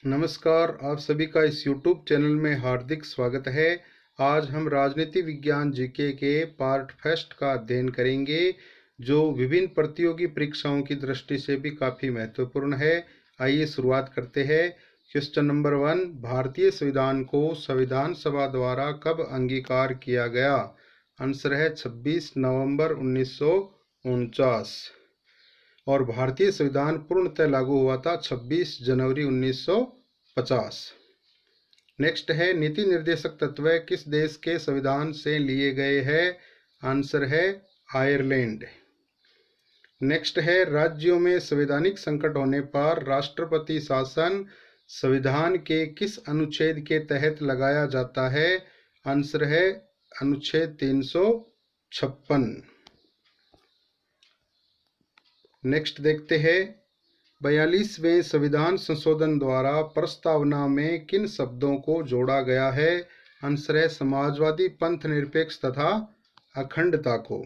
नमस्कार, आप सभी का इस YouTube चैनल में हार्दिक स्वागत है। आज हम राजनीति विज्ञान जीके के पार्ट फर्स्ट का अध्ययन करेंगे, जो विभिन्न प्रतियोगी परीक्षाओं की दृष्टि से भी काफ़ी महत्वपूर्ण है। आइए शुरुआत करते हैं। क्वेश्चन नंबर 1, भारतीय संविधान को संविधान सभा द्वारा कब अंगीकार किया गया? आंसर है 26 नवंबर 1949 और भारतीय संविधान पूर्णतः लागू हुआ था 26 जनवरी 1950। नेक्स्ट है, नीति निर्देशक तत्व किस देश के संविधान से लिए गए हैं? आंसर है आयरलैंड। नेक्स्ट है, राज्यों में संवैधानिक संकट होने पर राष्ट्रपति शासन संविधान के किस अनुच्छेद के तहत लगाया जाता है? आंसर है अनुच्छेद 356। नेक्स्ट देखते हैं, 42वें संविधान संशोधन द्वारा प्रस्तावना में किन शब्दों को जोड़ा गया है? आंसर है समाजवादी, पंथ निरपेक्ष तथा अखंडता को।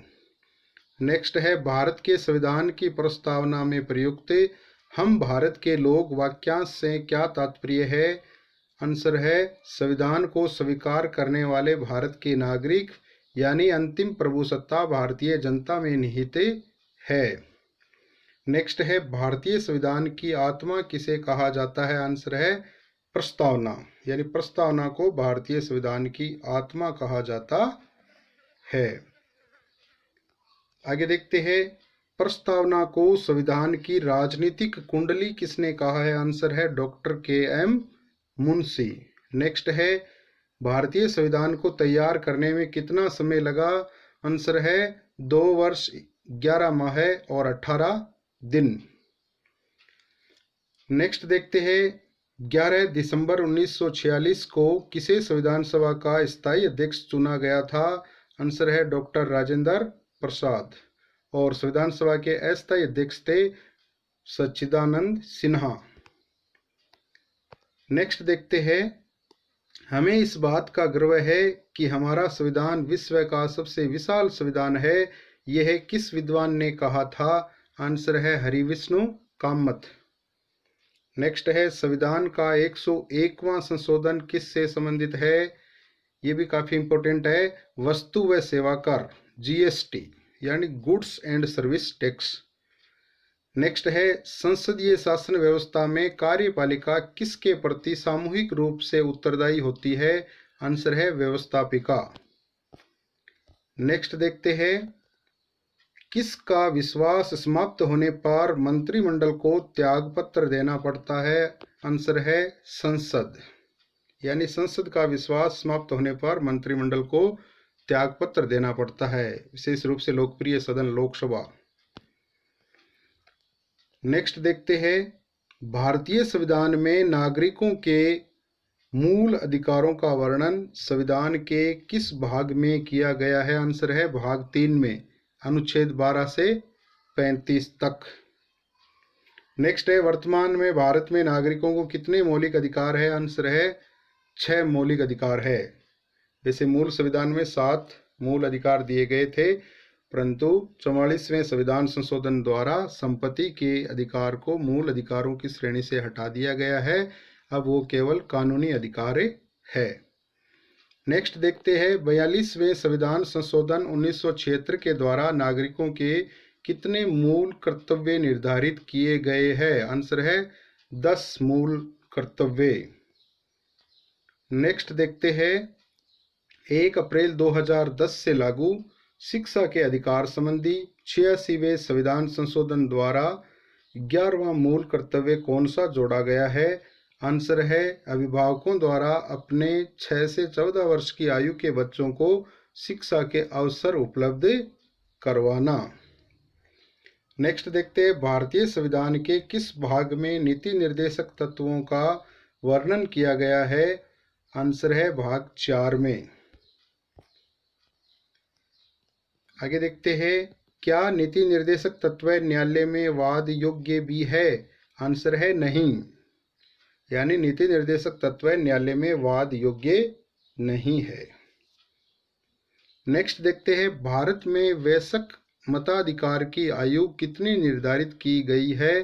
नेक्स्ट है, भारत के संविधान की प्रस्तावना में प्रयुक्त हम भारत के लोग वाक्यांश से क्या तात्पर्य है? आंसर है संविधान को स्वीकार करने वाले भारत के नागरिक, यानी अंतिम प्रभुसत्ता भारतीय जनता में निहित है। नेक्स्ट है, भारतीय संविधान की आत्मा किसे कहा जाता है? आंसर है प्रस्तावना, यानी प्रस्तावना को भारतीय संविधान की आत्मा कहा जाता है। आगे देखते हैं, प्रस्तावना को संविधान की राजनीतिक कुंडली किसने कहा है? आंसर है डॉक्टर के.एम. मुंशी। नेक्स्ट है, भारतीय संविधान को तैयार करने में कितना समय लगा? आंसर है 2 वर्ष 11 माह और 18 दिन। नेक्स्ट देखते हैं, 11 दिसंबर 1946 को किसे संविधान सभा का स्थायी अध्यक्ष चुना गया था? आंसर है डॉक्टर राजेंद्र प्रसाद। और संविधान सभा के अस्थायी अध्यक्ष थे सच्चिदानंद सिन्हा। नेक्स्ट देखते हैं, हमें इस बात का गर्व है कि हमारा संविधान विश्व का सबसे विशाल संविधान है, यह किस विद्वान ने कहा था? आंसर है हरिविष्णु कामत। नेक्स्ट है, संविधान का 101वां संशोधन किससे संबंधित है? ये भी काफ़ी इंपॉर्टेंट है, वस्तु व सेवा कर जीएसटी, यानी goods and service tax. Next है, संसदीय शासन व्यवस्था में कार्यपालिका किसके प्रति सामूहिक रूप से उत्तरदायी होती है? आंसर है व्यवस्थापिका। नेक्स्ट देखते हैं, किसका विश्वास समाप्त होने पर मंत्रिमंडल को त्यागपत्र देना पड़ता है? आंसर है संसद, यानी संसद का विश्वास समाप्त होने पर मंत्रिमंडल को त्यागपत्र देना पड़ता है, विशेष रूप से लोकप्रिय सदन लोकसभा। नेक्स्ट देखते हैं, भारतीय संविधान में नागरिकों के मूल अधिकारों का वर्णन संविधान के किस भाग में किया गया है? आंसर है भाग 3 में, अनुच्छेद 12 से 35 तक। नेक्स्ट है, वर्तमान में भारत में नागरिकों को कितने मौलिक अधिकार है? आंसर है 6 मौलिक अधिकार है। वैसे मूल संविधान में 7 मूल अधिकार दिए गए थे, परंतु 44वें संविधान संशोधन द्वारा संपत्ति के अधिकार को मूल अधिकारों की श्रेणी से हटा दिया गया है, अब वो केवल कानूनी अधिकार है। नेक्स्ट देखते हैं, 42वें संविधान संशोधन 1976 के द्वारा नागरिकों के कितने मूल कर्तव्य निर्धारित किए गए हैं? आंसर है 10 मूल कर्तव्य। नेक्स्ट देखते हैं, 1 अप्रैल 2010 से लागू शिक्षा के अधिकार संबंधी 86वें संविधान संशोधन द्वारा 11वां मूल कर्तव्य कौन सा जोड़ा गया है? आंसर है अभिभावकों द्वारा अपने 6 से 14 वर्ष की आयु के बच्चों को शिक्षा के अवसर उपलब्ध करवाना। नेक्स्ट देखते हैं, भारतीय संविधान के किस भाग में नीति निर्देशक तत्वों का वर्णन किया गया है? आंसर है भाग 4 में। आगे देखते हैं, क्या नीति निर्देशक तत्व न्यायालय में वाद योग्य भी है? आंसर है नहीं, यानी नीति निर्देशक तत्व न्यायालय में वाद योग्य नहीं है। नेक्स्ट देखते हैं, भारत में वयस्क मताधिकार की आयु कितनी निर्धारित की गई है?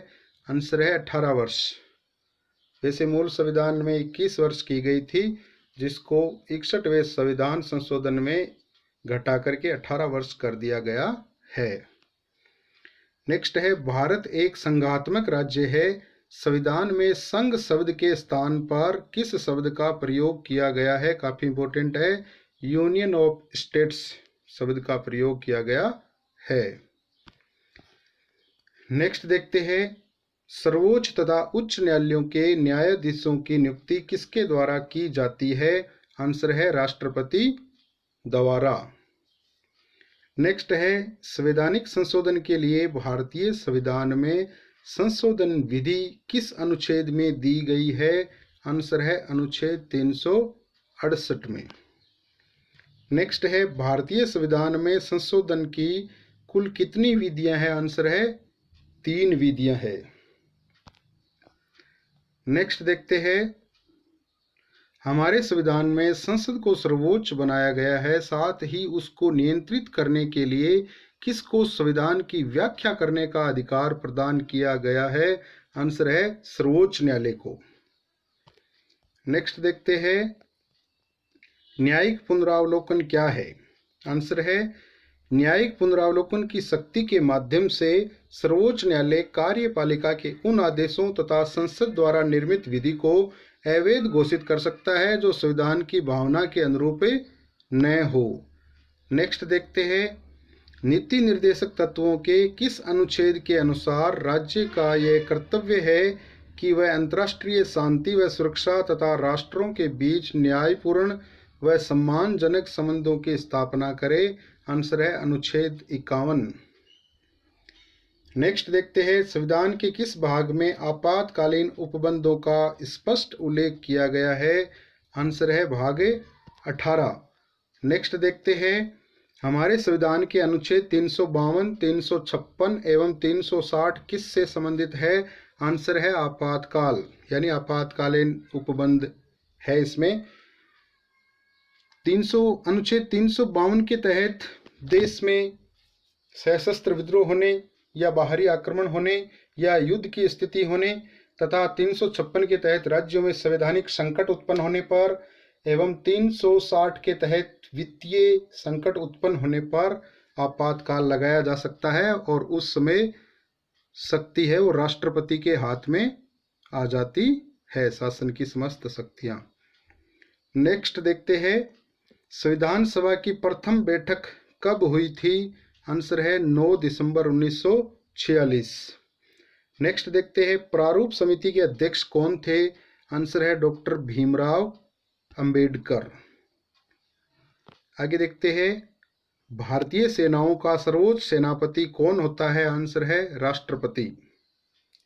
आंसर है 18 वर्ष। वैसे मूल संविधान में 21 वर्ष की गई थी, जिसको 61वें संविधान संशोधन में घटा करके 18 वर्ष कर दिया गया है। नेक्स्ट है, भारत एक संघात्मक राज्य है। संविधान में संघ शब्द के स्थान पर किस शब्द का प्रयोग किया गया है? काफी इंपॉर्टेंट है, यूनियन ऑफ स्टेट्स शब्द का प्रयोग किया गया है। नेक्स्ट देखते हैं, सर्वोच्च तथा उच्च न्यायालयों के न्यायाधीशों की नियुक्ति किसके द्वारा की जाती है? आंसर है राष्ट्रपति द्वारा। नेक्स्ट है, संवैधानिक संशोधन के लिए भारतीय संविधान में संशोधन विधि किस अनुच्छेद में दी गई है? आंसर है अनुच्छेद 368 में। नेक्स्ट है, भारतीय संविधान में संशोधन की कुल कितनी विधियां हैं? आंसर है 3 विधियां हैं। नेक्स्ट देखते हैं, हमारे संविधान में संसद को सर्वोच्च बनाया गया है, साथ ही उसको नियंत्रित करने के लिए किसको संविधान की व्याख्या करने का अधिकार प्रदान किया गया है? आंसर है सर्वोच्च न्यायालय को। नेक्स्ट देखते हैं, न्यायिक पुनरावलोकन क्या है? आंसर है, न्यायिक पुनरावलोकन की शक्ति के माध्यम से सर्वोच्च न्यायालय कार्यपालिका के उन आदेशों तथा संसद द्वारा निर्मित विधि को अवैध घोषित कर सकता है जो संविधान की भावना के अनुरूप न हो। नेक्स्ट देखते हैं, नीति निर्देशक तत्वों के किस अनुच्छेद के अनुसार राज्य का यह कर्तव्य है कि वह अंतर्राष्ट्रीय शांति व सुरक्षा तथा राष्ट्रों के बीच न्यायपूर्ण व सम्मानजनक संबंधों की स्थापना करे? आंसर है अनुच्छेद 51। नेक्स्ट देखते हैं, संविधान के किस भाग में आपातकालीन उपबंधों का स्पष्ट उल्लेख किया गया है? आंसर है भाग 18। नेक्स्ट देखते हैं, हमारे संविधान के अनुच्छेद 352, 356 एवं 360 किस से संबंधित है? आंसर है आपातकाल, यानी आपातकालीन उपबंध है इसमें। अनुच्छेद 352 के तहत देश में सशस्त्र विद्रोह होने या बाहरी आक्रमण होने या युद्ध की स्थिति होने तथा 356 के तहत राज्यों में संवैधानिक संकट उत्पन्न होने पर एवं 360 के तहत वित्तीय संकट उत्पन्न होने पर आपातकाल लगाया जा सकता है और उस समय शक्ति है वो राष्ट्रपति के हाथ में आ जाती है, शासन की समस्त शक्तियां। नेक्स्ट देखते हैं, संविधान सभा की प्रथम बैठक कब हुई थी? आंसर है 9 दिसंबर 1946। नेक्स्ट देखते हैं, प्रारूप समिति के अध्यक्ष कौन थे? आंसर है डॉक्टर भीमराव अंबेडकर। आगे देखते हैं, भारतीय सेनाओं का सर्वोच्च सेनापति कौन होता है? आंसर है राष्ट्रपति,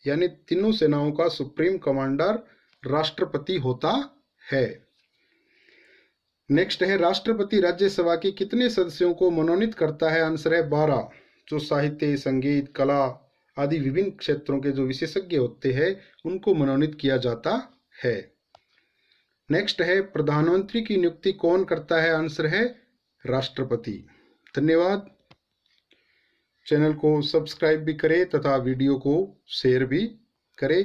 यानी तीनों सेनाओं का सुप्रीम कमांडर राष्ट्रपति होता है। नेक्स्ट है, राष्ट्रपति राज्यसभा के कितने सदस्यों को मनोनीत करता है? आंसर है 12, जो साहित्य, संगीत, कला आदि विभिन्न क्षेत्रों के जो विशेषज्ञ होते हैं उनको मनोनीत किया जाता है। नेक्स्ट है, प्रधानमंत्री की नियुक्ति कौन करता है? आंसर है राष्ट्रपति। धन्यवाद। चैनल को सब्सक्राइब भी करें तथा वीडियो को शेयर भी करें।